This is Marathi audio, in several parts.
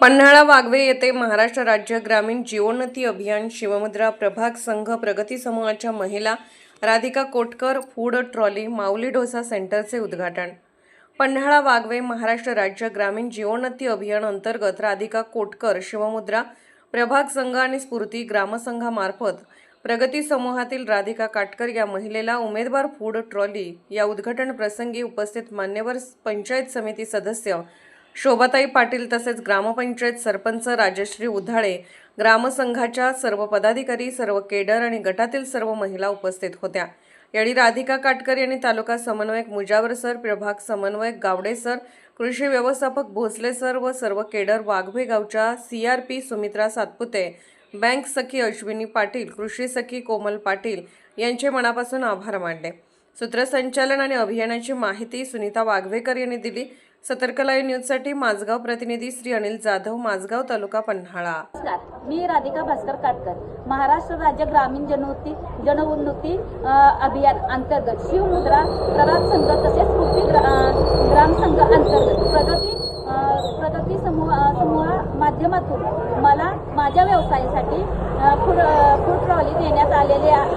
पन्हाळा वाघवे येथे महाराष्ट्र राज्य ग्रामीण जीवोन्नती अभियान शिवमुद्रा प्रभाग संघ प्रगती समूहाच्या महिला राधिका कोटकर फूड ट्रॉली माऊली डोसा सेंटरचे उद्घाटन। पन्हाळा वाघवे महाराष्ट्र राज्य ग्रामीण जीवोन्नती अभियान अंतर्गत राधिका कोटकर शिवमुद्रा प्रभाग संघ आणि स्फूर्ती ग्रामसंघामार्फत प्रगती समूहातील राधिका काटकर या महिलेला उमेदवार फूड ट्रॉली या उद्घाटन प्रसंगी उपस्थित मान्यवर पंचायत समिती सदस्य शोभाताई पाटील तसेच ग्रामपंचायत सरपंच राजश्री उधाळे, ग्रामसंघाच्या सर्व पदाधिकारी, सर्व केडर आणि गटातील सर्व महिला उपस्थित होत्या। यावेळी राधिका काटकर यांनी तालुका समन्वयक मुजावर सर, प्रभाग समन्वयक गावडे सर, कृषी व्यवस्थापक भोसले सर व सर्व केडर वाघवे गावच्या CRP सुमित्रा सातपुते, बँक सखी अश्विनी पाटील, कृषी सखी कोमल पाटील यांचे मनापासून आभार मानले। सूत्रसंचालन आणि अभियानाची माहिती सुनीता वाघवेकर यांनी दिली। सतर्क लाईव्ह न्यूजसाठी माझगाव प्रतिनिधी श्री अनिल जाधव, माझगाव तालुका पन्हाळा। मी राधिका भास्कर काटकर, महाराष्ट्र राज्य ग्रामीण जनउन्नती अभियान अंतर्गत शिवमुद्रा प्रभाग संघ तसेच स्फूर्ती ग्रामसंघ अंतर्गत प्रगती समूहा माध्यमातून मला माझ्या व्यवसायासाठी फूड ट्रॉली देण्यात आलेले आहे।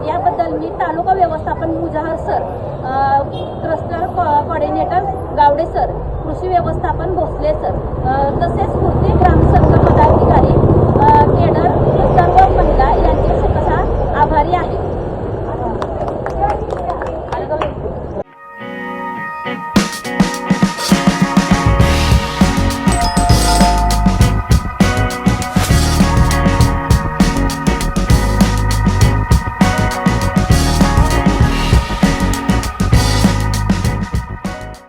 याबद्दल मी तालुका व्यवस्थापन Mujawar sir, cluster coordinator Gawade sir, कृषी व्यवस्थापन भोसले सर तसेच स्फूर्ती